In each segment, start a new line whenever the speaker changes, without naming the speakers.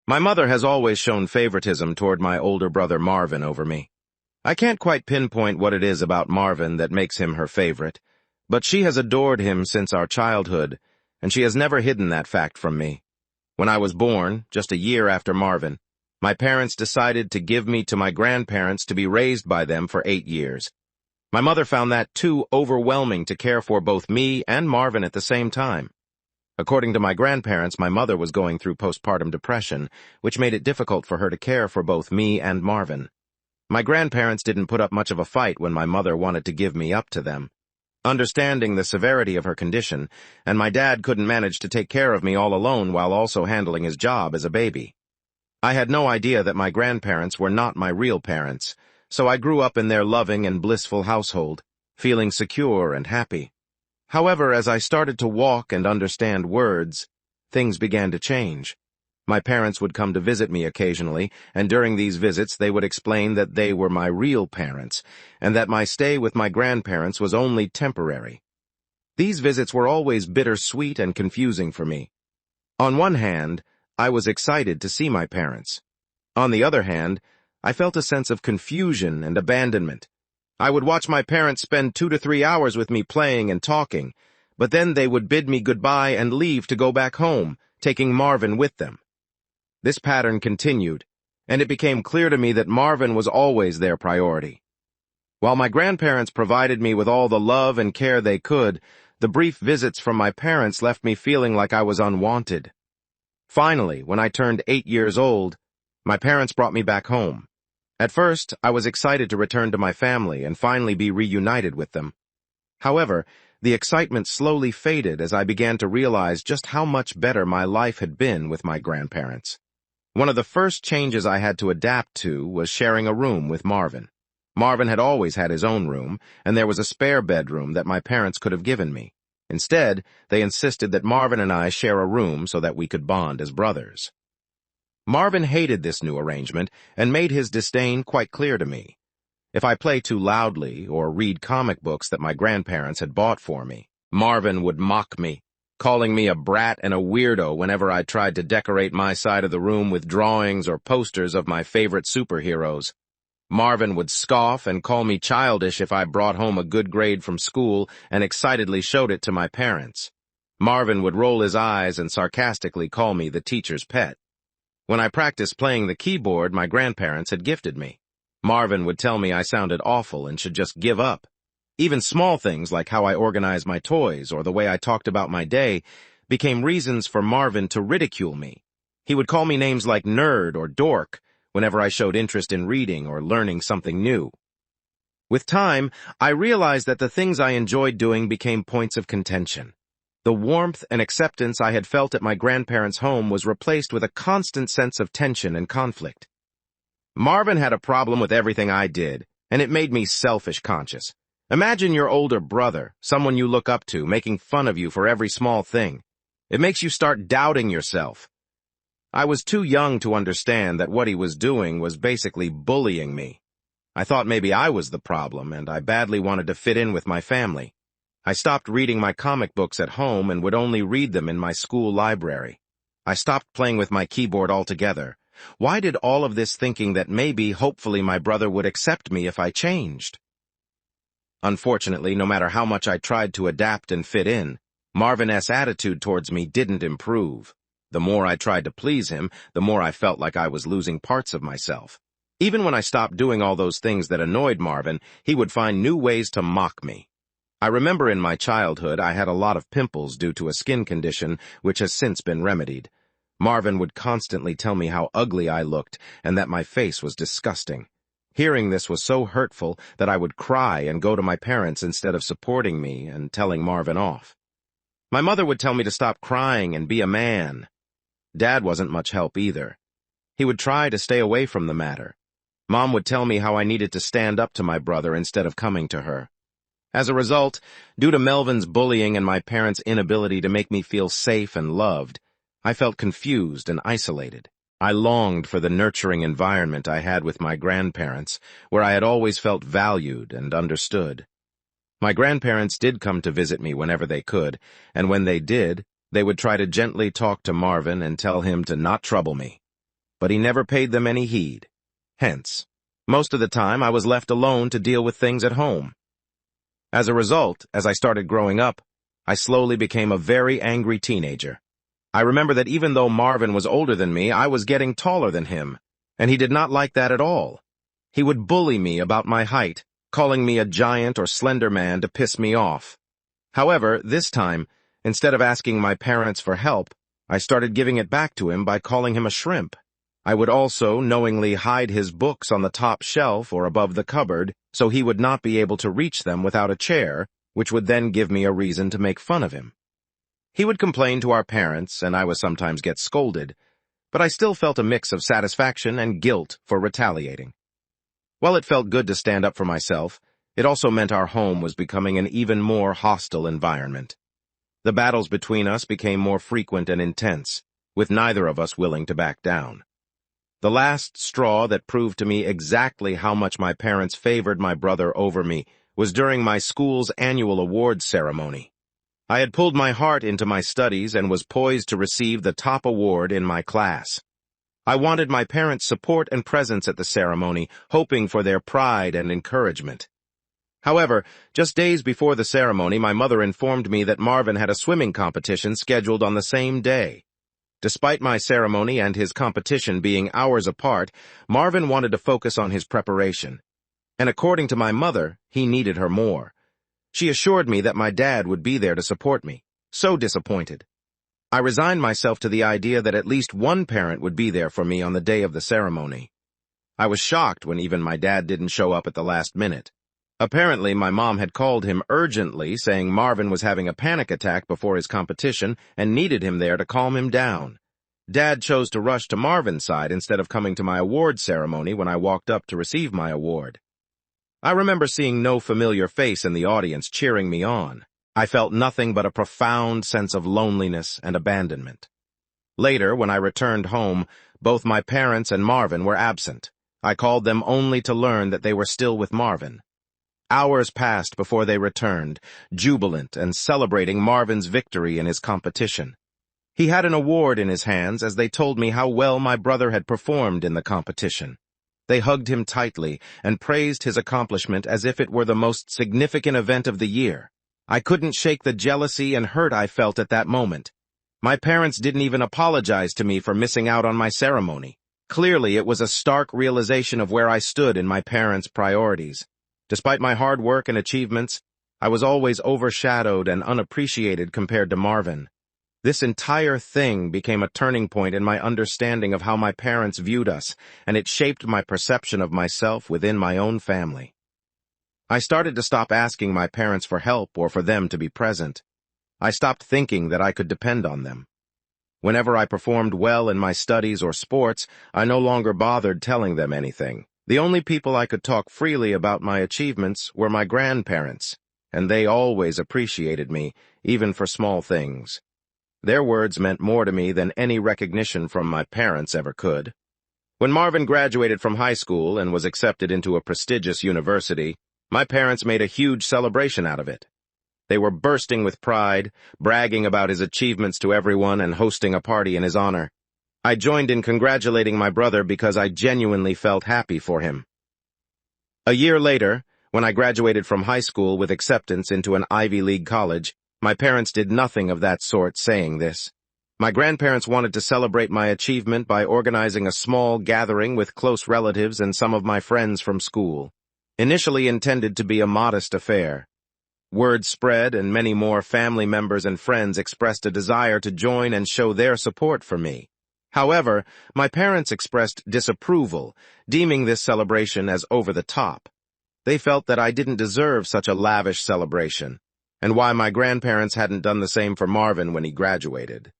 My mother has always shown favoritism toward my older brother Marvin over me. I can't quite pinpoint what it is about Marvin that makes him her favorite, but she has adored him since our childhood, and she has never hidden that fact from me. When I was born, just a year after Marvin, my parents decided to give me to my grandparents to be raised by them for 8 years. My mother found that too overwhelming to care for both me and Marvin at the same time. According to my grandparents, my mother was going through postpartum depression, which made it difficult for her to care for both me and Marvin. My grandparents didn't put up much of a fight when my mother wanted to give me up to them. Understanding the severity of her condition, and my dad couldn't manage to take care of me all alone while also handling his job as a baby. I had no idea that my grandparents were not my real parents, so I grew up in their loving and blissful household, feeling secure and happy. However, as I started to walk and understand words, things began to change. My parents would come to visit me occasionally, and during these visits they would explain that they were my real parents, and that my stay with my grandparents was only temporary. These visits were always bittersweet and confusing for me. On one hand, I was excited to see my parents. On the other hand, I felt a sense of confusion and abandonment. I would watch my parents spend 2 to 3 hours with me playing and talking, but then they would bid me goodbye and leave to go back home, taking Marvin with them. This pattern continued, and it became clear to me that Marvin was always their priority. While my grandparents provided me with all the love and care they could, the brief visits from my parents left me feeling like I was unwanted. Finally, when I turned 8 years old, my parents brought me back home. At first, I was excited to return to my family and finally be reunited with them. However, the excitement slowly faded as I began to realize just how much better my life had been with my grandparents. One of the first changes I had to adapt to was sharing a room with Marvin. Marvin had always had his own room, and there was a spare bedroom that my parents could have given me. Instead, they insisted that Marvin and I share a room so that we could bond as brothers. Marvin hated this new arrangement and made his disdain quite clear to me. If I play too loudly or read comic books that my grandparents had bought for me, Marvin would mock me, calling me a brat and a weirdo whenever I tried to decorate my side of the room with drawings or posters of my favorite superheroes. Marvin would scoff and call me childish if I brought home a good grade from school and excitedly showed it to my parents. Marvin would roll his eyes and sarcastically call me the teacher's pet. When I practiced playing the keyboard my grandparents had gifted me, Marvin would tell me I sounded awful and should just give up. Even small things like how I organized my toys or the way I talked about my day became reasons for Marvin to ridicule me. He would call me names like nerd or dork whenever I showed interest in reading or learning something new. With time, I realized that the things I enjoyed doing became points of contention. The warmth and acceptance I had felt at my grandparents' home was replaced with a constant sense of tension and conflict. Marvin had a problem with everything I did, and it made me selfish conscious. Imagine your older brother, someone you look up to, making fun of you for every small thing. It makes you start doubting yourself. I was too young to understand that what he was doing was basically bullying me. I thought maybe I was the problem, and I badly wanted to fit in with my family. I stopped reading my comic books at home and would only read them in my school library. I stopped playing with my keyboard altogether. Why did all of this thinking that maybe, hopefully, my brother would accept me if I changed? Unfortunately, no matter how much I tried to adapt and fit in, Marvin's attitude towards me didn't improve. The more I tried to please him, the more I felt like I was losing parts of myself. Even when I stopped doing all those things that annoyed Marvin, he would find new ways to mock me. I remember in my childhood I had a lot of pimples due to a skin condition which has since been remedied. Marvin would constantly tell me how ugly I looked and that my face was disgusting. Hearing this was so hurtful that I would cry and go to my parents instead of supporting me and telling Marvin off. My mother would tell me to stop crying and be a man. Dad wasn't much help either. He would try to stay away from the matter. Mom would tell me how I needed to stand up to my brother instead of coming to her. As a result, due to Melvin's bullying and my parents' inability to make me feel safe and loved, I felt confused and isolated. I longed for the nurturing environment I had with my grandparents, where I had always felt valued and understood. My grandparents did come to visit me whenever they could, and when they did, they would try to gently talk to Marvin and tell him to not trouble me. but he never paid them any heed. Hence, most of the time I was left alone to deal with things at home. As a result, as I started growing up, I slowly became a very angry teenager. I remember that even though Marvin was older than me, I was getting taller than him, and he did not like that at all. He would bully me about my height, calling me a giant or slender man to piss me off. However, this time, instead of asking my parents for help, I started giving it back to him by calling him a shrimp. I would also knowingly hide his books on the top shelf or above the cupboard so he would not be able to reach them without a chair, which would then give me a reason to make fun of him. He would complain to our parents, and I would sometimes get scolded, but I still felt a mix of satisfaction and guilt for retaliating. While it felt good to stand up for myself, it also meant our home was becoming an even more hostile environment. The battles between us became more frequent and intense, with neither of us willing to back down. The last straw that proved to me exactly how much my parents favored my brother over me was during my school's annual awards ceremony. I had pulled my heart into my studies and was poised to receive the top award in my class. I wanted my parents' support and presence at the ceremony, hoping for their pride and encouragement. However, just days before the ceremony, my mother informed me that Marvin had a swimming competition scheduled on the same day. Despite my ceremony and his competition being hours apart, Marvin wanted to focus on his preparation. And according to my mother, he needed her more. She assured me that my dad would be there to support me. So disappointed. I resigned myself to the idea that at least one parent would be there for me on the day of the ceremony. I was shocked when even my dad didn't show up at the last minute. Apparently, my mom had called him urgently, saying Marvin was having a panic attack before his competition and needed him there to calm him down. Dad chose to rush to Marvin's side instead of coming to my award ceremony when I walked up to receive my award. I remember seeing no familiar face in the audience cheering me on. I felt nothing but a profound sense of loneliness and abandonment. Later, when I returned home, both my parents and Marvin were absent. I called them only to learn that they were still with Marvin. Hours passed before they returned, jubilant and celebrating Marvin's victory in his competition. He had an award in his hands as they told me how well my brother had performed in the competition. They hugged him tightly and praised his accomplishment as if it were the most significant event of the year. I couldn't shake the jealousy and hurt I felt at that moment. My parents didn't even apologize to me for missing out on my ceremony. Clearly, it was a stark realization of where I stood in my parents' priorities. Despite my hard work and achievements, I was always overshadowed and unappreciated compared to Marvin. This entire thing became a turning point in my understanding of how my parents viewed us, and it shaped my perception of myself within my own family. I started to stop asking my parents for help or for them to be present. I stopped thinking that I could depend on them. Whenever I performed well in my studies or sports, I no longer bothered telling them anything. The only people I could talk freely about my achievements were my grandparents, and they always appreciated me, even for small things. Their words meant more to me than any recognition from my parents ever could. When Marvin graduated from high school and was accepted into a prestigious university, my parents made a huge celebration out of it. They were bursting with pride, bragging about his achievements to everyone and hosting a party in his honor. I joined in congratulating my brother because I genuinely felt happy for him. A year later, when I graduated from high school with acceptance into an Ivy League college, my parents did nothing of that sort saying this. My grandparents wanted to celebrate my achievement by organizing a small gathering with close relatives and some of my friends from school. Initially intended to be a modest affair. Word spread and many more family members and friends expressed a desire to join and show their support for me. However, my parents expressed disapproval, deeming this celebration as over the top. They felt that I didn't deserve such a lavish celebration, and why my grandparents hadn't done the same for Marvin when he graduated.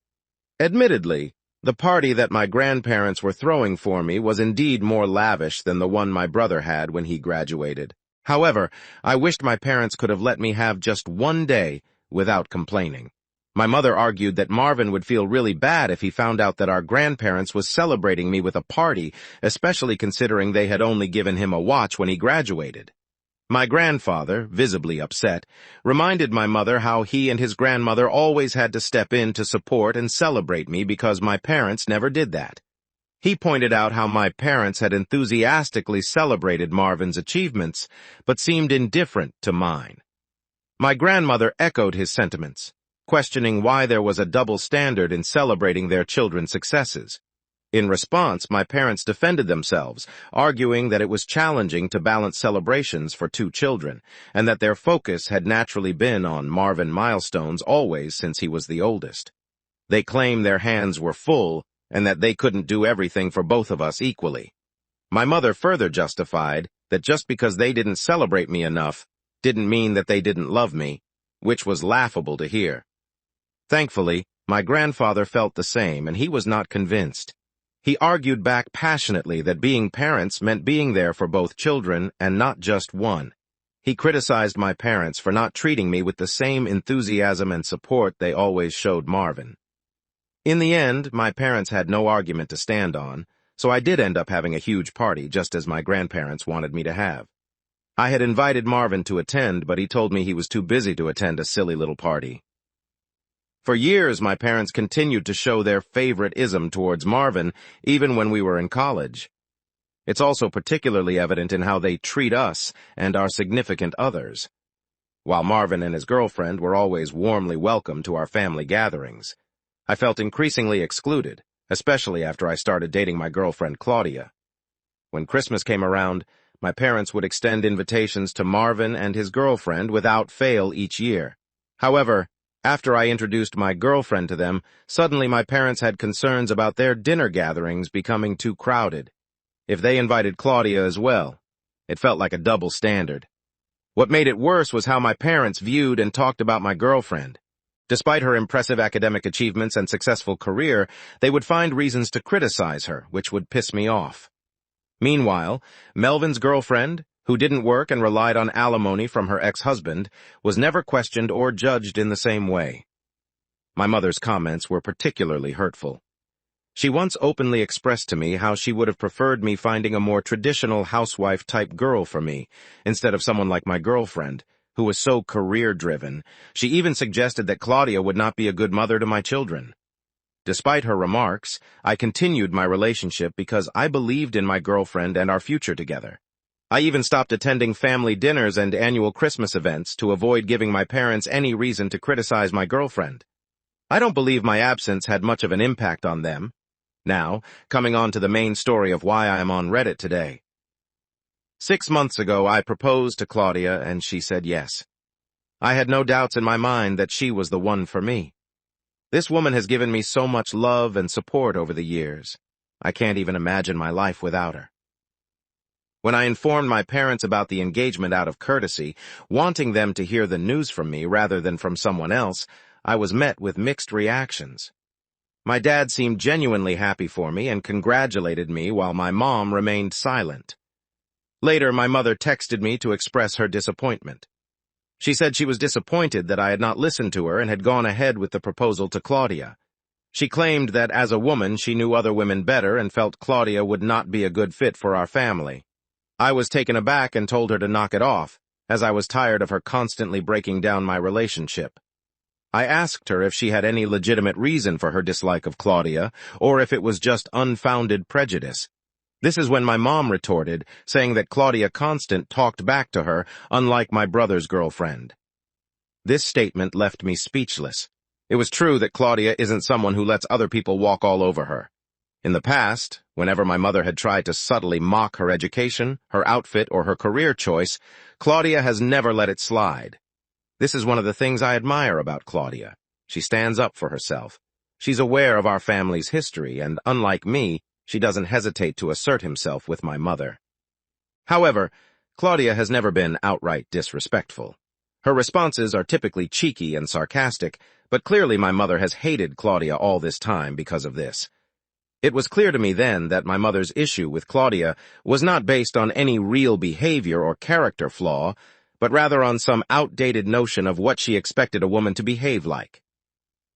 Admittedly, the party that my grandparents were throwing for me was indeed more lavish than the one my brother had when he graduated. However, I wished my parents could have let me have just one day without complaining. My mother argued that Marvin would feel really bad if he found out that our grandparents was celebrating me with a party, especially considering they had only given him a watch when he graduated. My grandfather, visibly upset, reminded my mother how he and his grandmother always had to step in to support and celebrate me because my parents never did that. He pointed out how my parents had enthusiastically celebrated Marvin's achievements, but seemed indifferent to mine. My grandmother echoed his sentiments, questioning why there was a double standard in celebrating their children's successes. In response, my parents defended themselves, arguing that it was challenging to balance celebrations for two children, and that their focus had naturally been on Marvin milestones always since he was the oldest. They claimed their hands were full, and that they couldn't do everything for both of us equally. My mother further justified that just because they didn't celebrate me enough didn't mean that they didn't love me, which was laughable to hear. Thankfully, my grandfather felt the same, and he was not convinced. He argued back passionately that being parents meant being there for both children and not just one. He criticized my parents for not treating me with the same enthusiasm and support they always showed Marvin. In the end, my parents had no argument to stand on, so I did end up having a huge party just as my grandparents wanted me to have. I had invited Marvin to attend, but he told me he was too busy to attend a silly little party. For years, my parents continued to show their favoritism towards Marvin, even when we were in college. It's also particularly evident in how they treat us and our significant others. While Marvin and his girlfriend were always warmly welcome to our family gatherings, I felt increasingly excluded, especially after I started dating my girlfriend Claudia. When Christmas came around, my parents would extend invitations to Marvin and his girlfriend without fail each year. However, after I introduced my girlfriend to them, suddenly my parents had concerns about their dinner gatherings becoming too crowded. If they invited Claudia as well, it felt like a double standard. What made it worse was how my parents viewed and talked about my girlfriend. Despite her impressive academic achievements and successful career, they would find reasons to criticize her, which would piss me off. Meanwhile, Melvin's girlfriend, who didn't work and relied on alimony from her ex-husband, was never questioned or judged in the same way. My mother's comments were particularly hurtful. She once openly expressed to me how she would have preferred me finding a more traditional housewife-type girl for me, instead of someone like my girlfriend, who was so career-driven. She even suggested that Claudia would not be a good mother to my children. Despite her remarks, I continued my relationship because I believed in my girlfriend and our future together. I even stopped attending family dinners and annual Christmas events to avoid giving my parents any reason to criticize my girlfriend. I don't believe my absence had much of an impact on them. Now, coming on to the main story of why I am on Reddit today. 6 months ago, I proposed to Claudia, and she said yes. I had no doubts in my mind that she was the one for me. This woman has given me so much love and support over the years. I can't even imagine my life without her. When I informed my parents about the engagement out of courtesy, wanting them to hear the news from me rather than from someone else, I was met with mixed reactions. My dad seemed genuinely happy for me and congratulated me while my mom remained silent. Later, my mother texted me to express her disappointment. She said she was disappointed that I had not listened to her and had gone ahead with the proposal to Claudia. She claimed that as a woman she knew other women better and felt Claudia would not be a good fit for our family. I was taken aback and told her to knock it off, as I was tired of her constantly breaking down my relationship. I asked her if she had any legitimate reason for her dislike of Claudia, or if it was just unfounded prejudice. This is when my mom retorted, saying that Claudia Constant talked back to her, unlike my brother's girlfriend. This statement left me speechless. It was true that Claudia isn't someone who lets other people walk all over her. In the past, whenever my mother had tried to subtly mock her education, her outfit, or her career choice, Claudia has never let it slide. This is one of the things I admire about Claudia. She stands up for herself. She's aware of our family's history, and unlike me, she doesn't hesitate to assert himself with my mother. However, Claudia has never been outright disrespectful. Her responses are typically cheeky and sarcastic, but clearly my mother has hated Claudia all this time because of this. It was clear to me then that my mother's issue with Claudia was not based on any real behavior or character flaw, but rather on some outdated notion of what she expected a woman to behave like.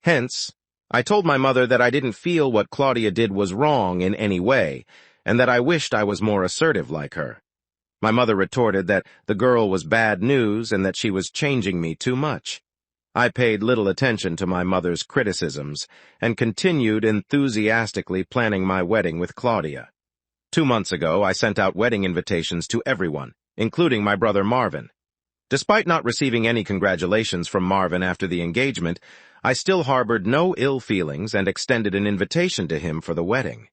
Hence, I told my mother that I didn't feel what Claudia did was wrong in any way, and that I wished I was more assertive like her. My mother retorted that the girl was bad news and that she was changing me too much. I paid little attention to my mother's criticisms and continued enthusiastically planning my wedding with Claudia. 2 months ago, I sent out wedding invitations to everyone, including my brother Marvin. Despite not receiving any congratulations from Marvin after the engagement, I still harbored no ill feelings and extended an invitation to him for the wedding.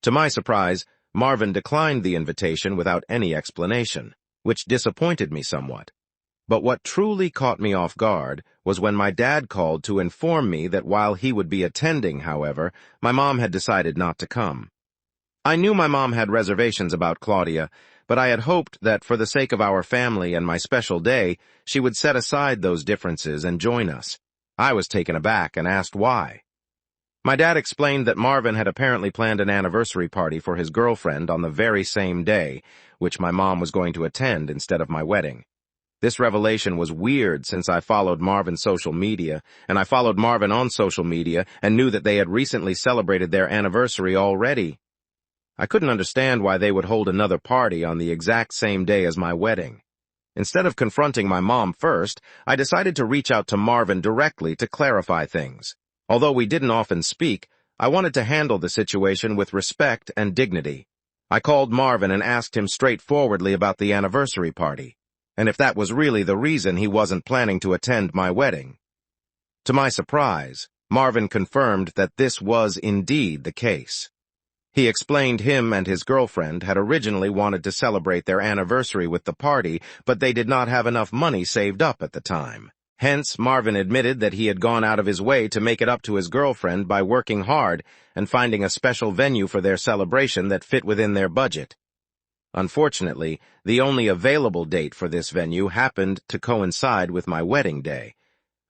To my surprise, Marvin declined the invitation without any explanation, which disappointed me somewhat. But what truly caught me off guard was when my dad called to inform me that while he would be attending, however, my mom had decided not to come. I knew my mom had reservations about Claudia, but I had hoped that for the sake of our family and my special day, she would set aside those differences and join us. I was taken aback and asked why. My dad explained that Marvin had apparently planned an anniversary party for his girlfriend on the very same day, which my mom was going to attend instead of my wedding. This revelation was weird since I followed Marvin's social media, and I followed Marvin on social media and knew that they had recently celebrated their anniversary already. I couldn't understand why they would hold another party on the exact same day as my wedding. Instead of confronting my mom first, I decided to reach out to Marvin directly to clarify things. Although we didn't often speak, I wanted to handle the situation with respect and dignity. I called Marvin and asked him straightforwardly about the anniversary party, and if that was really the reason he wasn't planning to attend my wedding. To my surprise, Marvin confirmed that this was indeed the case. He explained him and his girlfriend had originally wanted to celebrate their anniversary with the party, but they did not have enough money saved up at the time. Hence, Marvin admitted that he had gone out of his way to make it up to his girlfriend by working hard and finding a special venue for their celebration that fit within their budget. Unfortunately, the only available date for this venue happened to coincide with my wedding day.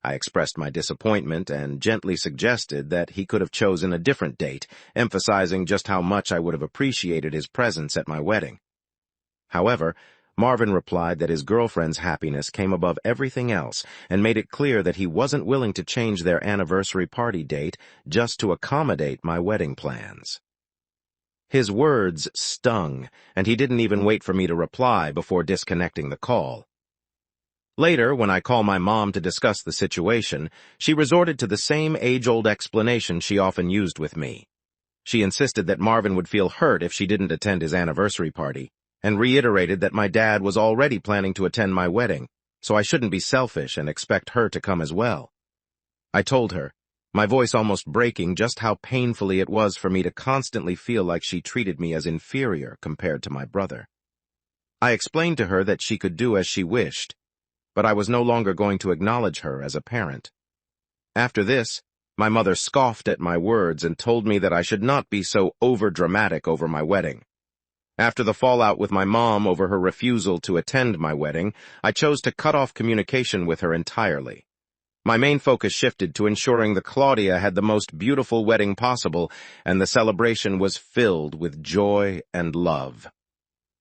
I expressed my disappointment and gently suggested that he could have chosen a different date, emphasizing just how much I would have appreciated his presence at my wedding. However, Marvin replied that his girlfriend's happiness came above everything else and made it clear that he wasn't willing to change their anniversary party date just to accommodate my wedding plans. His words stung, and he didn't even wait for me to reply before disconnecting the call. Later, when I called my mom to discuss the situation, she resorted to the same age-old explanation she often used with me. She insisted that Marvin would feel hurt if she didn't attend his anniversary party, and reiterated that my dad was already planning to attend my wedding, so I shouldn't be selfish and expect her to come as well. I told her, my voice almost breaking, just how painfully it was for me to constantly feel like she treated me as inferior compared to my brother. I explained to her that she could do as she wished, but I was no longer going to acknowledge her as a parent. After this, my mother scoffed at my words and told me that I should not be so overdramatic over my wedding. After the fallout with my mom over her refusal to attend my wedding, I chose to cut off communication with her entirely. My main focus shifted to ensuring that Claudia had the most beautiful wedding possible, and the celebration was filled with joy and love.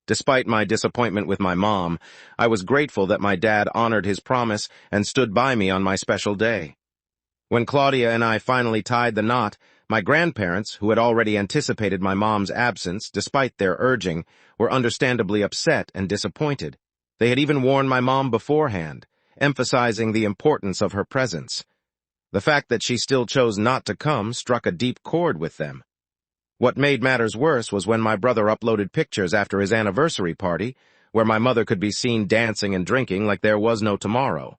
Despite my disappointment with my mom, I was grateful that my dad honored his promise and stood by me on my special day. When Claudia and I finally tied the knot, my grandparents, who had already anticipated my mom's absence despite their urging, were understandably upset and disappointed. They had even warned my mom beforehand, emphasizing the importance of her presence. The fact that she still chose not to come struck a deep chord with them. What made matters worse was when my brother uploaded pictures after his anniversary party, where my mother could be seen dancing and drinking like there was no tomorrow.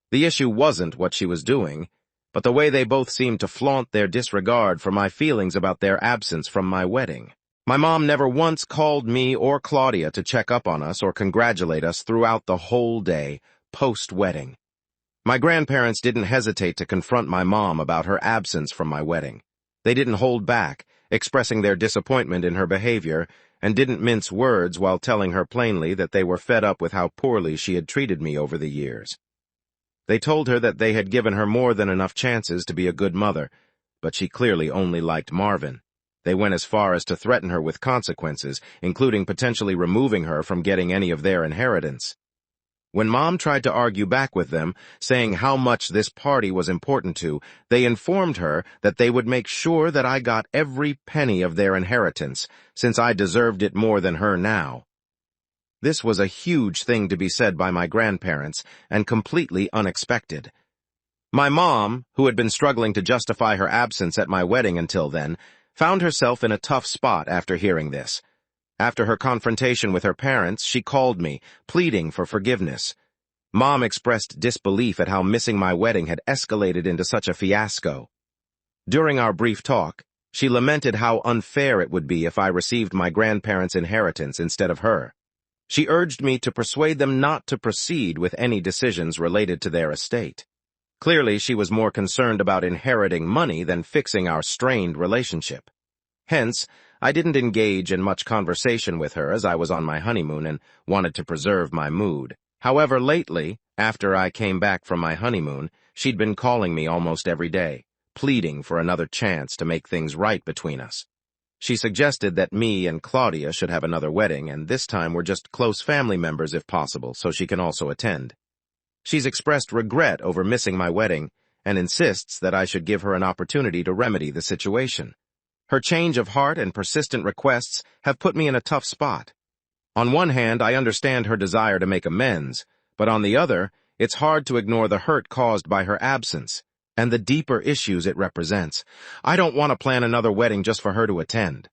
The issue wasn't what she was doing, but the way they both seemed to flaunt their disregard for my feelings about their absence from my wedding. My mom never once called me or Claudia to check up on us or congratulate us throughout the whole day, post-wedding. My grandparents didn't hesitate to confront my mom about her absence from my wedding. They didn't hold back, expressing their disappointment in her behavior, and didn't mince words while telling her plainly that they were fed up with how poorly she had treated me over the years. They told her that they had given her more than enough chances to be a good mother, but she clearly only liked Marvin. They went as far as to threaten her with consequences, including potentially removing her from getting any of their inheritance. When Mom tried to argue back with them, saying how much this party was important to, they informed her that they would make sure that I got every penny of their inheritance, since I deserved it more than her now. This was a huge thing to be said by my grandparents, and completely unexpected. My mom, who had been struggling to justify her absence at my wedding until then, found herself in a tough spot after hearing this. After her confrontation with her parents, she called me, pleading for forgiveness. Mom expressed disbelief at how missing my wedding had escalated into such a fiasco. During our brief talk, she lamented how unfair it would be if I received my grandparents' inheritance instead of her. She urged me to persuade them not to proceed with any decisions related to their estate. Clearly, she was more concerned about inheriting money than fixing our strained relationship. Hence, I didn't engage in much conversation with her as I was on my honeymoon and wanted to preserve my mood. However, lately, after I came back from my honeymoon, she'd been calling me almost every day, pleading for another chance to make things right between us. She suggested that me and Claudia should have another wedding, and this time we're just close family members if possible, so she can also attend. She's expressed regret over missing my wedding and insists that I should give her an opportunity to remedy the situation. Her change of heart and persistent requests have put me in a tough spot. On one hand, I understand her desire to make amends, but on the other, it's hard to ignore the hurt caused by her absence and the deeper issues it represents. I don't want to plan another wedding just for her to attend.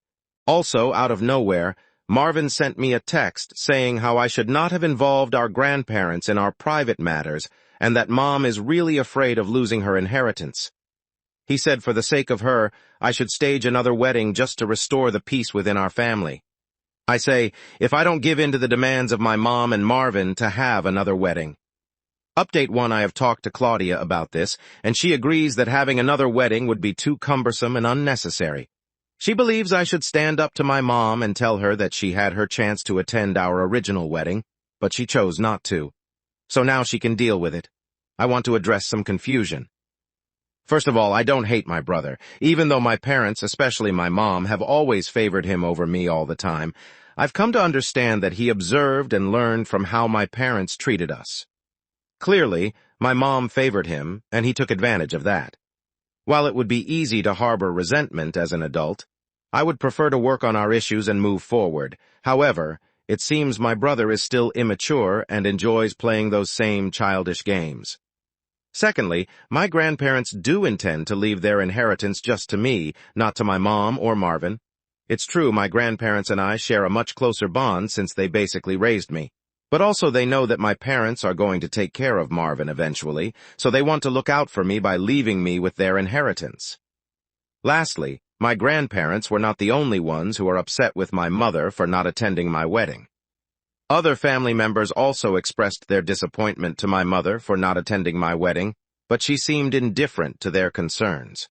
Also, out of nowhere, Marvin sent me a text saying how I should not have involved our grandparents in our private matters and that Mom is really afraid of losing her inheritance. He said for the sake of her, I should stage another wedding just to restore the peace within our family. I say, if I don't give in to the demands of my mom and Marvin to have another wedding. Update 1, I have talked to Claudia about this, and she agrees that having another wedding would be too cumbersome and unnecessary. She believes I should stand up to my mom and tell her that she had her chance to attend our original wedding, but she chose not to. So now she can deal with it. I want to address some confusion. First of all, I don't hate my brother. Even though my parents, especially my mom, have always favored him over me all the time, I've come to understand that he observed and learned from how my parents treated us. Clearly, my mom favored him, and he took advantage of that. While it would be easy to harbor resentment as an adult, I would prefer to work on our issues and move forward. However, it seems my brother is still immature and enjoys playing those same childish games. Secondly, my grandparents do intend to leave their inheritance just to me, not to my mom or Marvin. It's true my grandparents and I share a much closer bond since they basically raised me. But also they know that my parents are going to take care of Marvin eventually, so they want to look out for me by leaving me with their inheritance. Lastly, my grandparents were not the only ones who are upset with my mother for not attending my wedding. Other family members also expressed their disappointment to my mother for not attending my wedding, but she seemed indifferent to their concerns.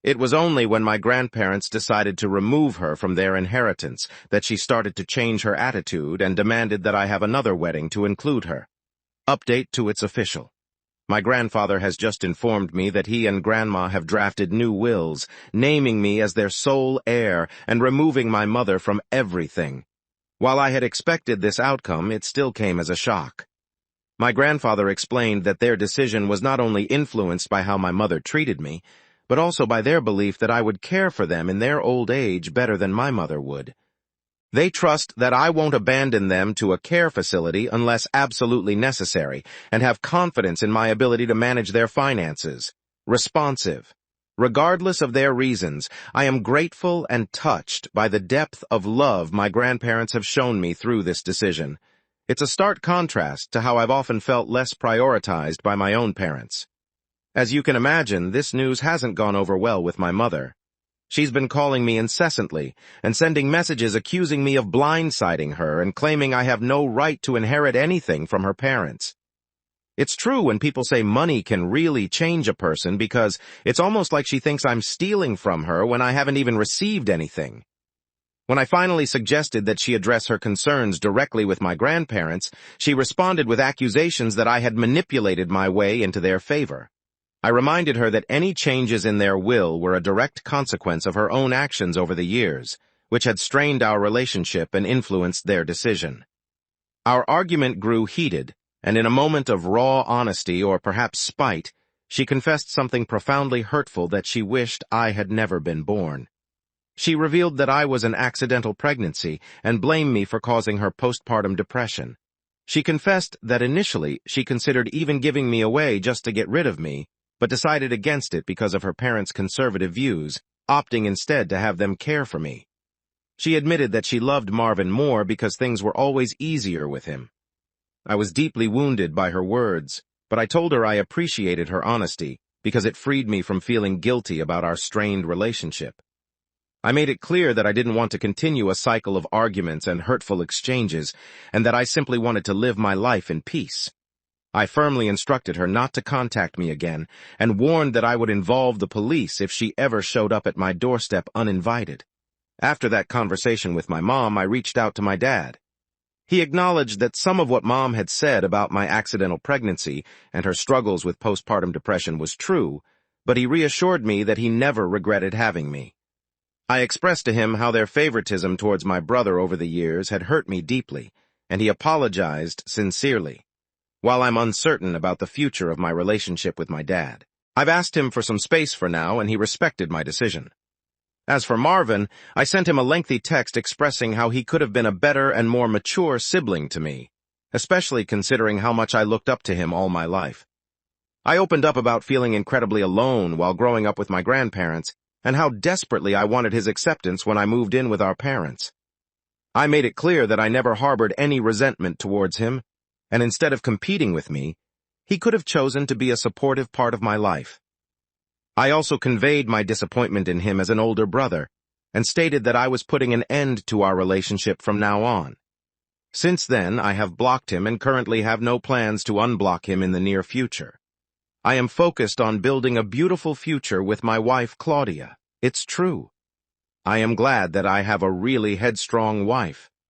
It was only when my grandparents decided to remove her from their inheritance that she started to change her attitude and demanded that I have another wedding to include her. Update to its official. My grandfather has just informed me that he and Grandma have drafted new wills, naming me as their sole heir and removing my mother from everything. While I had expected this outcome, it still came as a shock. My grandfather explained that their decision was not only influenced by how my mother treated me, but also by their belief that I would care for them in their old age better than my mother would. They trust that I won't abandon them to a care facility unless absolutely necessary, and have confidence in my ability to manage their finances. Responsive. Regardless of their reasons, I am grateful and touched by the depth of love my grandparents have shown me through this decision. It's a stark contrast to how I've often felt less prioritized by my own parents. As you can imagine, this news hasn't gone over well with my mother. She's been calling me incessantly and sending messages accusing me of blindsiding her and claiming I have no right to inherit anything from her parents. It's true when people say money can really change a person because it's almost like she thinks I'm stealing from her when I haven't even received anything. When I finally suggested that she address her concerns directly with my grandparents, she responded with accusations that I had manipulated my way into their favor. I reminded her that any changes in their will were a direct consequence of her own actions over the years, which had strained our relationship and influenced their decision. Our argument grew heated, and in a moment of raw honesty or perhaps spite, she confessed something profoundly hurtful that she wished I had never been born. She revealed that I was an accidental pregnancy and blamed me for causing her postpartum depression. She confessed that initially she considered even giving me away just to get rid of me, but decided against it because of her parents' conservative views, opting instead to have them care for me. She admitted that she loved Marvin more because things were always easier with him. I was deeply wounded by her words, but I told her I appreciated her honesty because it freed me from feeling guilty about our strained relationship. I made it clear that I didn't want to continue a cycle of arguments and hurtful exchanges, and that I simply wanted to live my life in peace. I firmly instructed her not to contact me again, and warned that I would involve the police if she ever showed up at my doorstep uninvited. After that conversation with my mom, I reached out to my dad. He acknowledged that some of what Mom had said about my accidental pregnancy and her struggles with postpartum depression was true, but he reassured me that he never regretted having me. I expressed to him how their favoritism towards my brother over the years had hurt me deeply, and he apologized sincerely. While I'm uncertain about the future of my relationship with my dad, I've asked him for some space for now, and he respected my decision. As for Marvin, I sent him a lengthy text expressing how he could have been a better and more mature sibling to me, especially considering how much I looked up to him all my life. I opened up about feeling incredibly alone while growing up with my grandparents, and how desperately I wanted his acceptance when I moved in with our parents. I made it clear that I never harbored any resentment towards him, and instead of competing with me, he could have chosen to be a supportive part of my life. I also conveyed my disappointment in him as an older brother, and stated that I was putting an end to our relationship from now on. Since then, I have blocked him and currently have no plans to unblock him in the near future. I am focused on building a beautiful future with my wife, Claudia. It's true. I am glad that I have a really headstrong wife.